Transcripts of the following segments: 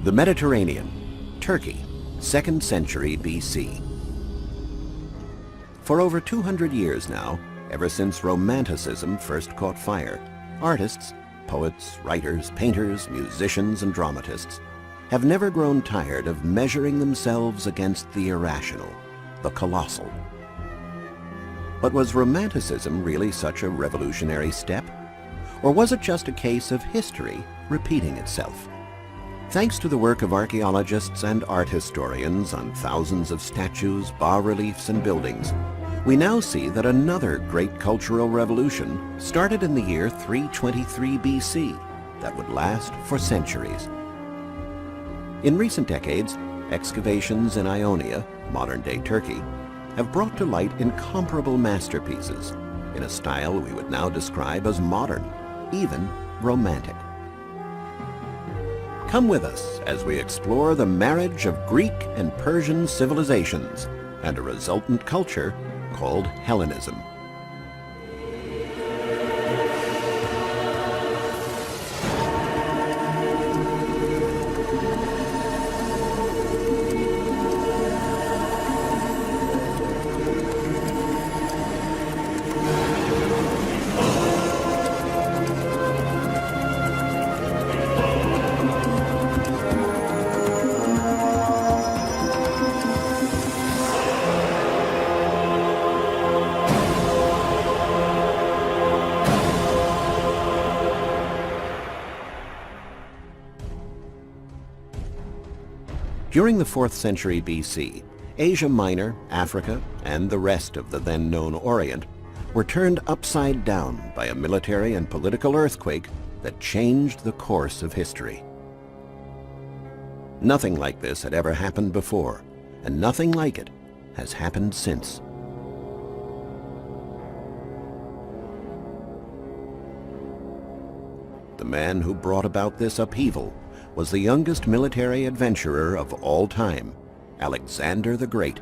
The Mediterranean, Turkey, 2nd century BC. For over 200 years now, ever since Romanticism first caught fire, artists, poets, writers, painters, musicians, and dramatists have never grown tired of measuring themselves against the irrational, the colossal. But was Romanticism really such a revolutionary step? Or was it just a case of history repeating itself? Thanks to the work of archaeologists and art historians on thousands of statues, bas-reliefs, and buildings, we now see that another great cultural revolution started in the year 323 BC that would last for centuries. In recent decades, excavations in Ionia, modern-day Turkey, have brought to light incomparable masterpieces in a style we would now describe as modern, even romantic. Come with us as we explore the marriage of Greek and Persian civilizations and a resultant culture called Hellenism. During the 4th century BC, Asia Minor, Africa, and the rest of the then known Orient were turned upside down by a military and political earthquake that changed the course of history. Nothing like this had ever happened before, and nothing like it has happened since. The man who brought about this upheaval was the youngest military adventurer of all time, Alexander the Great.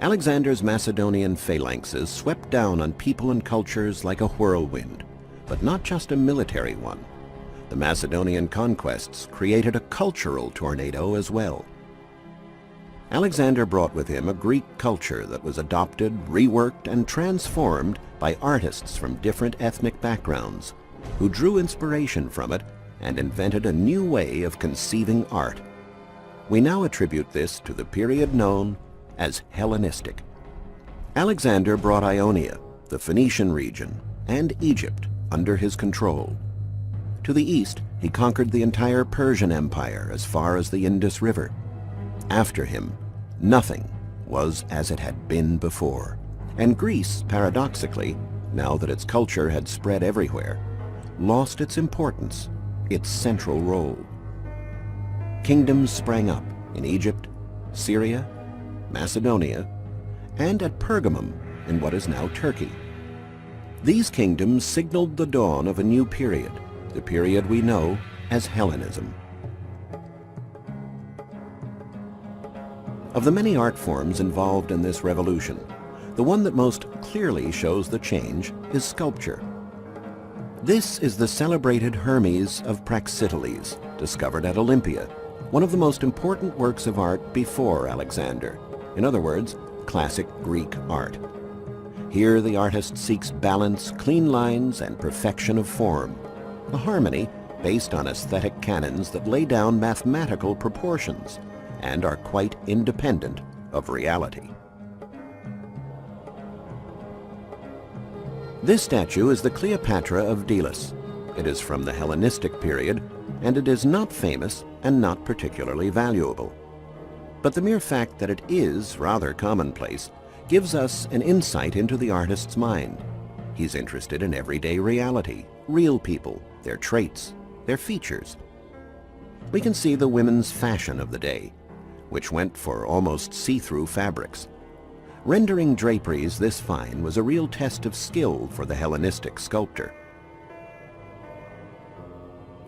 Alexander's Macedonian phalanxes swept down on people and cultures like a whirlwind, but not just a military one. The Macedonian conquests created a cultural tornado as well. Alexander brought with him a Greek culture that was adopted, reworked, and transformed by artists from different ethnic backgrounds, who drew inspiration from it and invented a new way of conceiving art. We now attribute this to the period known as Hellenistic. Alexander brought Ionia, the Phoenician region, and Egypt under his control. To the east, he conquered the entire Persian Empire as far as the Indus River. After him, nothing was as it had been before. And Greece, paradoxically, now that its culture had spread everywhere, lost its importance, its central role. Kingdoms sprang up in Egypt, Syria, Macedonia, and at Pergamum in what is now Turkey. These kingdoms signaled the dawn of a new period, the period we know as Hellenism. Of the many art forms involved in this revolution, the one that most clearly shows the change is sculpture. This is the celebrated Hermes of Praxiteles, discovered at Olympia, one of the most important works of art before Alexander. In other words, classic Greek art. Here the artist seeks balance, clean lines, and perfection of form, a harmony based on aesthetic canons that lay down mathematical proportions and are quite independent of reality. This statue is the Cleopatra of Delos. It is from the Hellenistic period, and it is not famous and not particularly valuable. But the mere fact that it is rather commonplace gives us an insight into the artist's mind. He's interested in everyday reality, real people, their traits, their features. We can see the women's fashion of the day, which went for almost see-through fabrics. Rendering draperies this fine was a real test of skill for the Hellenistic sculptor.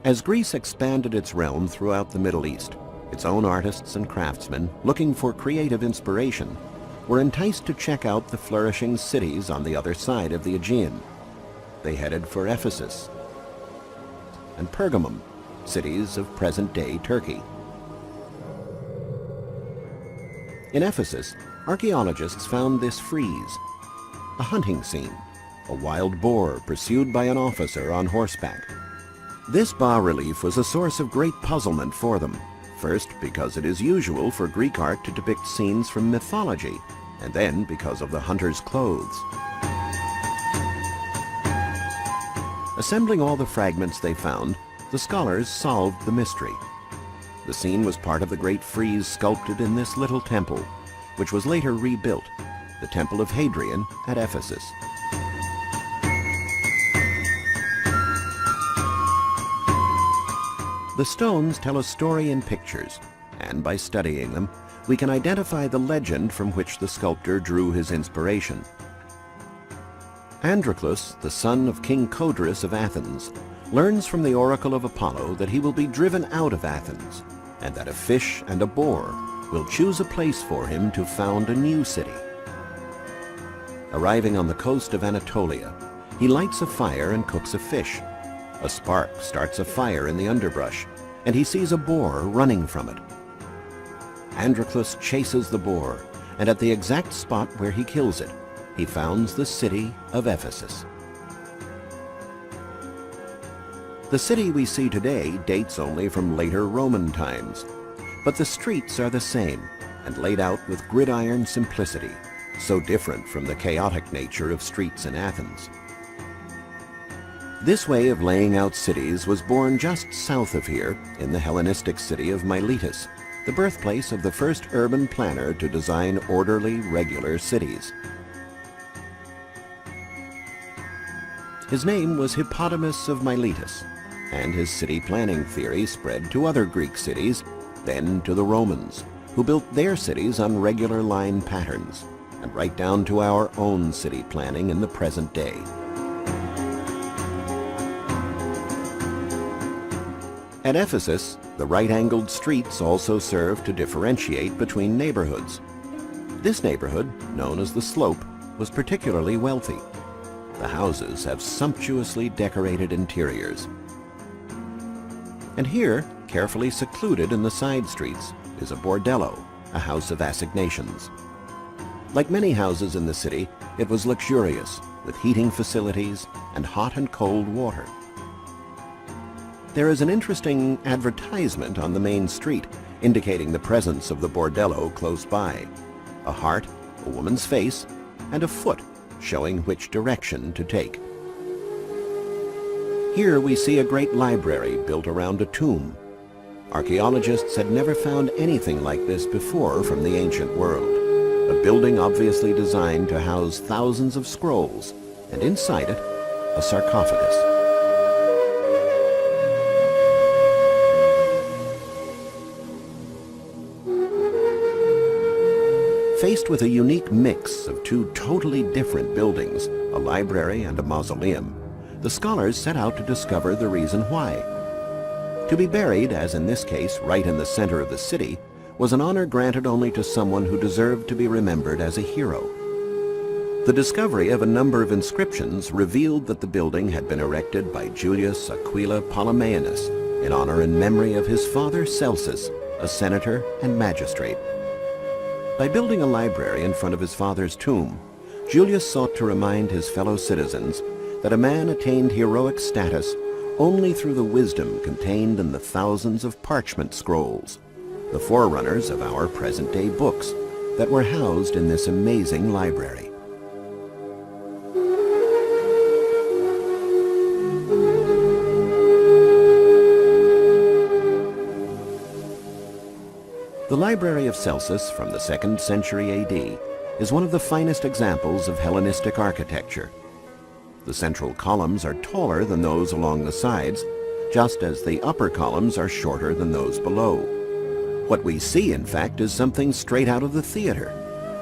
As Greece expanded its realm throughout the Middle East, its own artists and craftsmen, looking for creative inspiration, were enticed to check out the flourishing cities on the other side of the Aegean. They headed for Ephesus and Pergamum cities of present-day Turkey. In Ephesus, archaeologists found this frieze, a hunting scene, a wild boar pursued by an officer on horseback. This bas-relief was a source of great puzzlement for them, first because it is usual for Greek art to depict scenes from mythology, and then because of the hunter's clothes. Assembling all the fragments they found, the scholars solved the mystery. The scene was part of the great frieze sculpted in this little temple, which was later rebuilt, the Temple of Hadrian at Ephesus. The stones tell a story in pictures, and by studying them, we can identify the legend from which the sculptor drew his inspiration. Androclus, the son of King Codrus of Athens, learns from the oracle of Apollo that he will be driven out of Athens, and that a fish and a boar will choose a place for him to found a new city. Arriving on the coast of Anatolia, he lights a fire and cooks a fish. A spark starts a fire in the underbrush, and he sees a boar running from it. Androclus chases the boar, and at the exact spot where he kills it, he founds the city of Ephesus. The city we see today dates only from later Roman times, but the streets are the same and laid out with gridiron simplicity, so different from the chaotic nature of streets in Athens. This way of laying out cities was born just south of here in the Hellenistic city of Miletus, the birthplace of the first urban planner to design orderly, regular cities. His name was Hippodamus of Miletus, and his city planning theory spread to other Greek cities, then to the Romans, who built their cities on regular line patterns, and right down to our own city planning in the present day. At Ephesus, the right-angled streets also serve to differentiate between neighborhoods. This neighborhood, known as the Slope, was particularly wealthy. The houses have sumptuously decorated interiors. And here, carefully secluded in the side streets, is a bordello, a house of assignations. Like many houses in the city, it was luxurious, with heating facilities and hot and cold water. There is an interesting advertisement on the main street indicating the presence of the bordello close by. A heart, a woman's face, and a foot showing which direction to take. Here we see a great library built around a tomb. Archaeologists had never found anything like this before from the ancient world. A building obviously designed to house thousands of scrolls, and inside it, a sarcophagus. Faced with a unique mix of two totally different buildings, a library and a mausoleum, the scholars set out to discover the reason why. To be buried, as in this case, right in the center of the city, was an honor granted only to someone who deserved to be remembered as a hero. The discovery of a number of inscriptions revealed that the building had been erected by Julius Aquila Ptolemæus in honor and memory of his father Celsus, a senator and magistrate. By building a library in front of his father's tomb, Julius sought to remind his fellow citizens that a man attained heroic status only through the wisdom contained in the thousands of parchment scrolls, the forerunners of our present-day books that were housed in this amazing library. The Library of Celsus from the 2nd century AD is one of the finest examples of Hellenistic architecture. The central columns are taller than those along the sides, just as the upper columns are shorter than those below. What we see, in fact, is something straight out of the theater.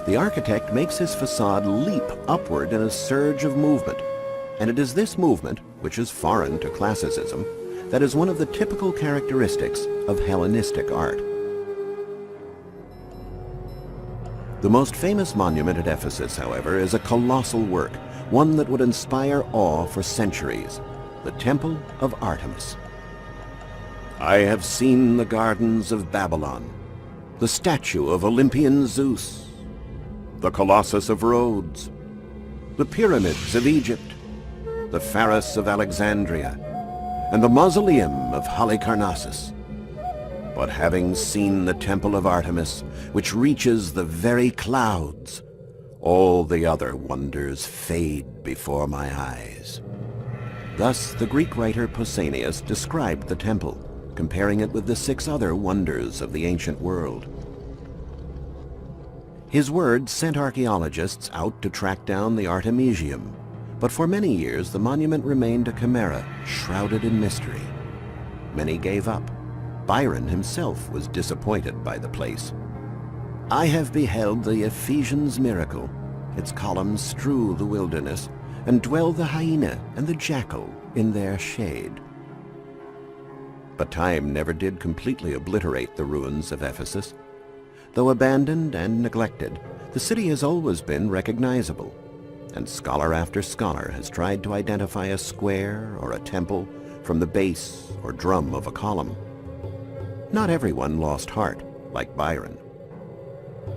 The architect makes his facade leap upward in a surge of movement, and it is this movement, which is foreign to classicism, that is one of the typical characteristics of Hellenistic art. The most famous monument at Ephesus, however, is a colossal work, one that would inspire awe for centuries, the Temple of Artemis. I have seen the gardens of Babylon, the statue of Olympian Zeus, the Colossus of Rhodes, the pyramids of Egypt, the Pharos of Alexandria, and the mausoleum of Halicarnassus. But having seen the temple of Artemis, which reaches the very clouds, all the other wonders fade before my eyes. Thus the Greek writer Pausanias described the temple, comparing it with the 6 other wonders of the ancient world. His words sent archaeologists out to track down the Artemisium, but for many years the monument remained a chimera, shrouded in mystery. Many gave up. Byron himself was disappointed by the place. I have beheld the Ephesians' miracle. Its columns strew the wilderness, and dwell the hyena and the jackal in their shade. But time never did completely obliterate the ruins of Ephesus. Though abandoned and neglected, the city has always been recognizable, and scholar after scholar has tried to identify a square or a temple from the base or drum of a column. Not everyone lost heart, like Byron.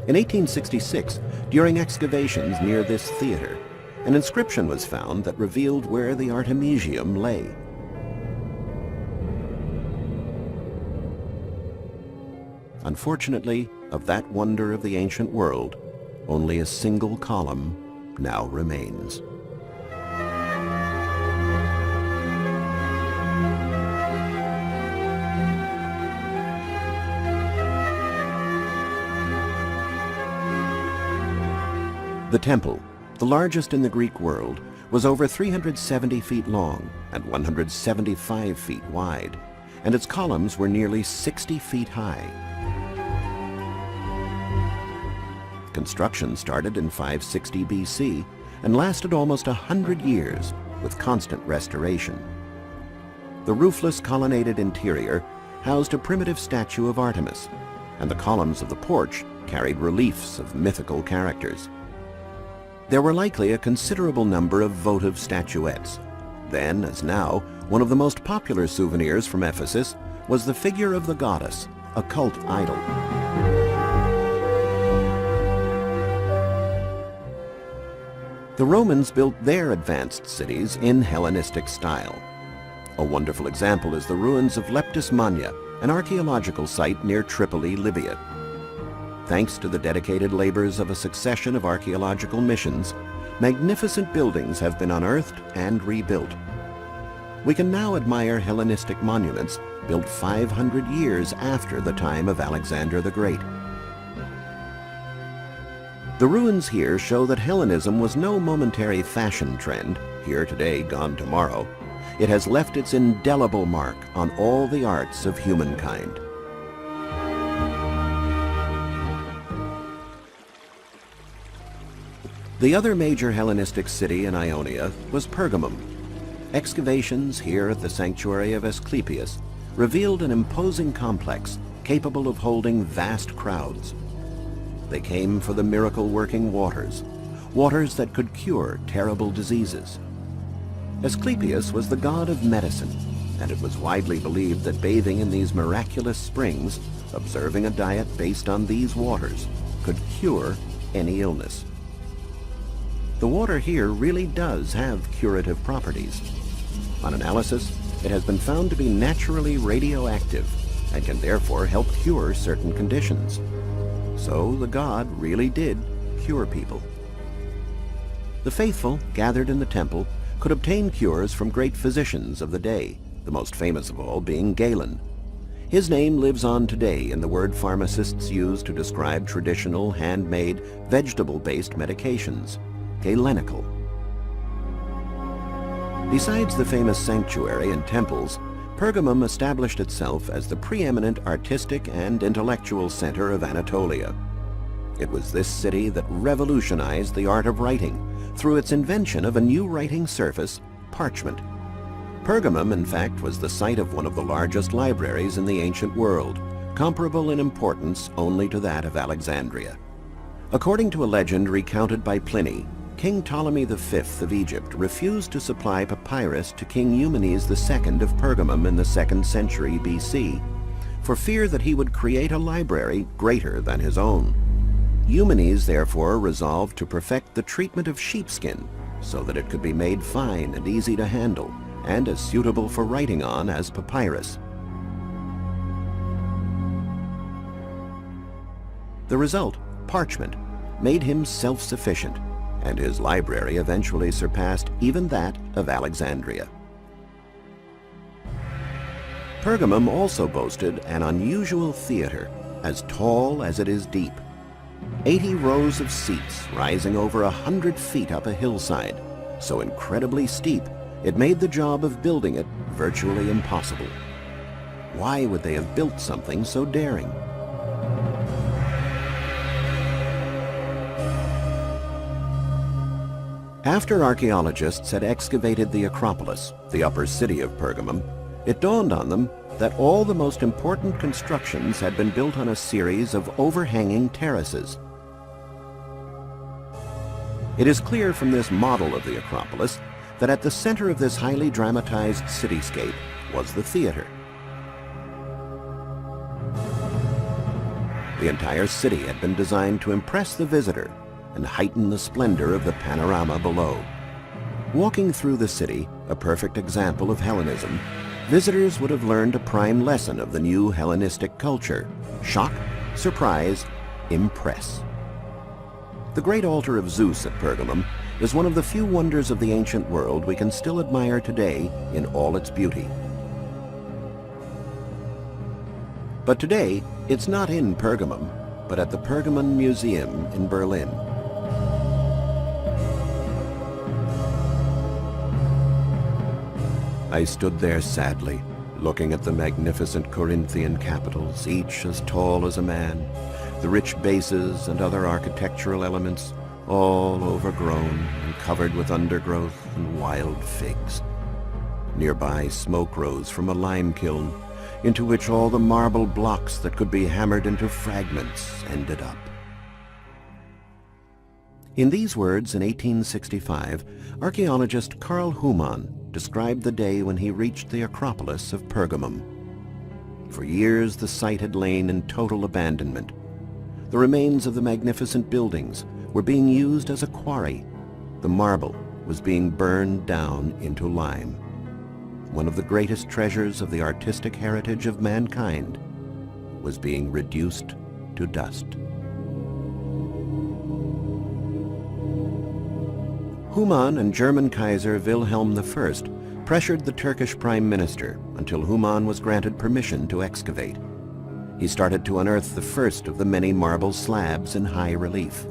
In 1866, during excavations near this theater, an inscription was found that revealed where the Artemisium lay. Unfortunately, of that wonder of the ancient world, only a single column now remains. The temple, the largest in the Greek world, was over 370 feet long and 175 feet wide, and its columns were nearly 60 feet high. Construction started in 560 BC and lasted almost 100 years with constant restoration. The roofless colonnaded interior housed a primitive statue of Artemis, and the columns of the porch carried reliefs of mythical characters. There were likely a considerable number of votive statuettes. Then, as now, one of the most popular souvenirs from Ephesus was the figure of the goddess, a cult idol. The Romans built their advanced cities in Hellenistic style. A wonderful example is the ruins of Leptis Magna, an archaeological site near Tripoli, Libya. Thanks to the dedicated labors of a succession of archaeological missions, magnificent buildings have been unearthed and rebuilt. We can now admire Hellenistic monuments built 500 years after the time of Alexander the Great. The ruins here show that Hellenism was no momentary fashion trend, here today, gone tomorrow. It has left its indelible mark on all the arts of humankind. The other major Hellenistic city in Ionia was Pergamum. Excavations here at the sanctuary of Asclepius revealed an imposing complex capable of holding vast crowds. They came for the miracle-working waters, waters that could cure terrible diseases. Asclepius was the god of medicine, and it was widely believed that bathing in these miraculous springs, observing a diet based on these waters, could cure any illness. The water here really does have curative properties. On analysis, it has been found to be naturally radioactive and can therefore help cure certain conditions. So the god really did cure people. The faithful, gathered in the temple, could obtain cures from great physicians of the day, the most famous of all being Galen. His name lives on today in the word pharmacists use to describe traditional, handmade, vegetable-based medications, galenical. Besides the famous sanctuary and temples, Pergamum established itself as the preeminent artistic and intellectual center of Anatolia. It was this city that revolutionized the art of writing through its invention of a new writing surface, parchment. Pergamum, in fact, was the site of one of the largest libraries in the ancient world, comparable in importance only to that of Alexandria. According to a legend recounted by Pliny, King Ptolemy V of Egypt refused to supply papyrus to King Eumenes II of Pergamum in the 2nd century BC for fear that he would create a library greater than his own. Eumenes therefore resolved to perfect the treatment of sheepskin so that it could be made fine and easy to handle and as suitable for writing on as papyrus. The result, parchment, made him self-sufficient, and his library eventually surpassed even that of Alexandria. Pergamum also boasted an unusual theater, as tall as it is deep. 80 rows of seats rising over 100 feet up a hillside, so incredibly steep it made the job of building it virtually impossible. Why would they have built something so daring? After archaeologists had excavated the Acropolis, the upper city of Pergamum, it dawned on them that all the most important constructions had been built on a series of overhanging terraces. It is clear from this model of the Acropolis that at the center of this highly dramatized cityscape was the theater. The entire city had been designed to impress the visitor and heighten the splendor of the panorama below. Walking through the city, a perfect example of Hellenism, visitors would have learned a prime lesson of the new Hellenistic culture: shock, surprise, impress. The great altar of Zeus at Pergamum is one of the few wonders of the ancient world we can still admire today in all its beauty. But today, it's not in Pergamum, but at the Pergamon Museum in Berlin. I stood there sadly, looking at the magnificent Corinthian capitals, each as tall as a man, the rich bases and other architectural elements, all overgrown and covered with undergrowth and wild figs. Nearby, smoke rose from a lime kiln, into which all the marble blocks that could be hammered into fragments ended up. In these words, in 1865, archaeologist Carl Humann described the day when he reached the Acropolis of Pergamum. For years the site had lain in total abandonment. The remains of the magnificent buildings were being used as a quarry. The marble was being burned down into lime. One of the greatest treasures of the artistic heritage of mankind was being reduced to dust. Humann and German Kaiser Wilhelm I pressured the Turkish Prime Minister until Humann was granted permission to excavate. He started to unearth the first of the many marble slabs in high relief.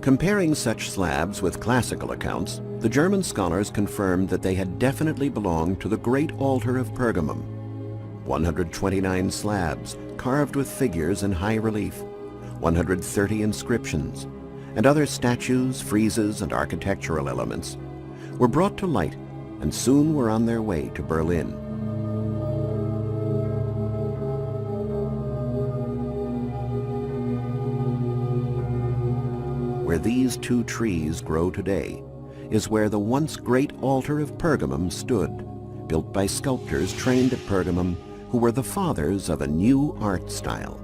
Comparing such slabs with classical accounts, the German scholars confirmed that they had definitely belonged to the Great Altar of Pergamum. 129 slabs carved with figures in high relief, 130 inscriptions, and other statues, friezes, and architectural elements were brought to light and soon were on their way to Berlin. Where these two trees grow today is where the once great altar of Pergamum stood, built by sculptors trained at Pergamum who were the fathers of a new art style.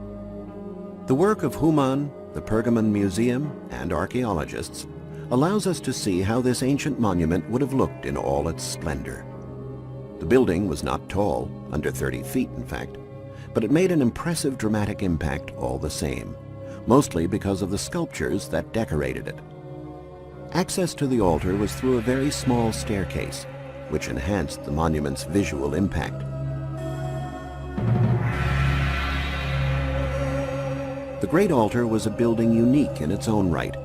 The work of Humann, the Pergamon Museum, and archaeologists allows us to see how this ancient monument would have looked in all its splendor. The building was not tall, under 30 feet in fact, but it made an impressive dramatic impact all the same, mostly because of the sculptures that decorated it. Access to the altar was through a very small staircase, which enhanced the monument's visual impact. The Great Altar was a building unique in its own right.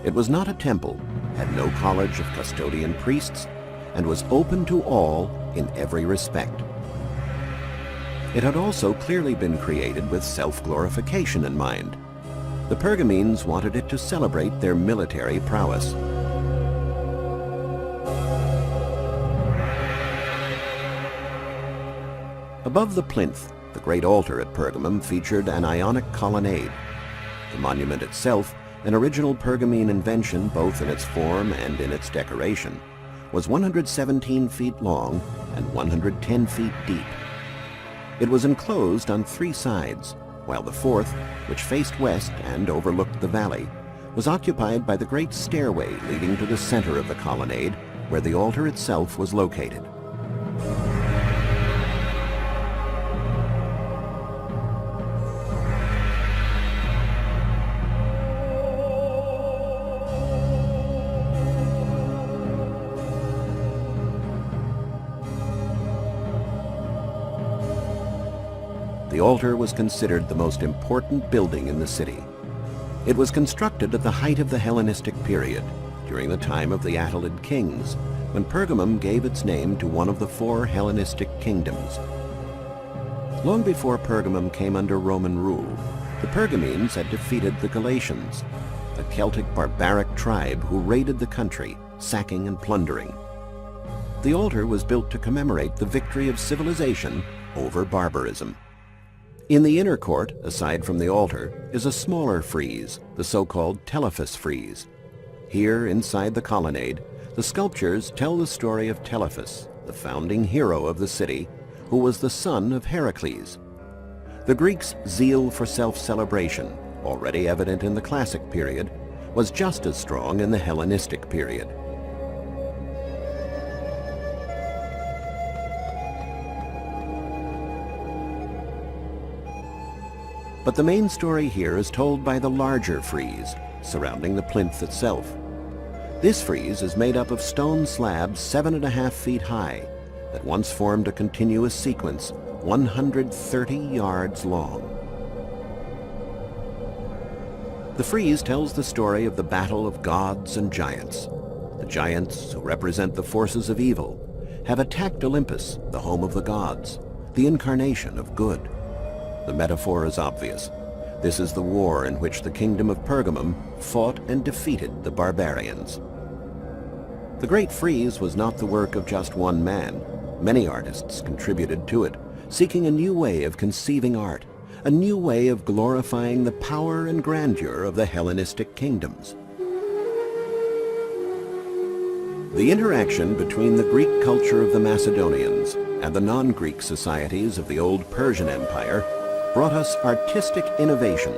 It was not a temple, had no college of custodian priests, and was open to all in every respect. It had also clearly been created with self-glorification in mind. The Pergamines wanted it to celebrate their military prowess. Above the plinth, the Great Altar at Pergamum featured an Ionic colonnade. The monument itself an original Pergamene invention both in its form and in its decoration, was 117 feet long and 110 feet deep. It was enclosed on 3 sides, while the fourth, which faced west and overlooked the valley, was occupied by the great stairway leading to the center of the colonnade, where the altar itself was located. The altar was considered the most important building in the city. It was constructed at the height of the Hellenistic period, during the time of the Attalid kings, when Pergamum gave its name to one of the 4 Hellenistic kingdoms. Long before Pergamum came under Roman rule, the Pergamenes had defeated the Galatians, a Celtic barbaric tribe who raided the country, sacking and plundering. The altar was built to commemorate the victory of civilization over barbarism. In the inner court, aside from the altar, is a smaller frieze, the so-called Telephus frieze. Here, inside the colonnade, the sculptures tell the story of Telephus, the founding hero of the city, who was the son of Heracles. The Greeks' zeal for self-celebration, already evident in the classic period, was just as strong in the Hellenistic period. But the main story here is told by the larger frieze, surrounding the plinth itself. This frieze is made up of stone slabs 7.5 feet high that once formed a continuous sequence 130 yards long. The frieze tells the story of the battle of gods and giants. The giants, who represent the forces of evil, have attacked Olympus, the home of the gods, the incarnation of good. The metaphor is obvious. This is the war in which the kingdom of Pergamum fought and defeated the barbarians. The Great Frieze was not the work of just one man. Many artists contributed to it, seeking a new way of conceiving art, a new way of glorifying the power and grandeur of the Hellenistic kingdoms. The interaction between the Greek culture of the Macedonians and the non-Greek societies of the old Persian Empire brought us artistic innovation.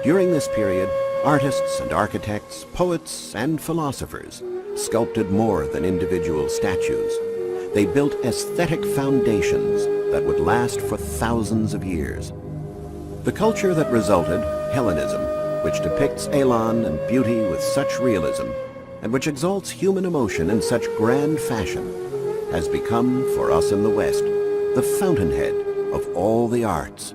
During this period, artists and architects, poets and philosophers sculpted more than individual statues. They built aesthetic foundations that would last for thousands of years. The culture that resulted, Hellenism, which depicts elan and beauty with such realism, and which exalts human emotion in such grand fashion, has become, for us in the West, the fountainhead of all the arts.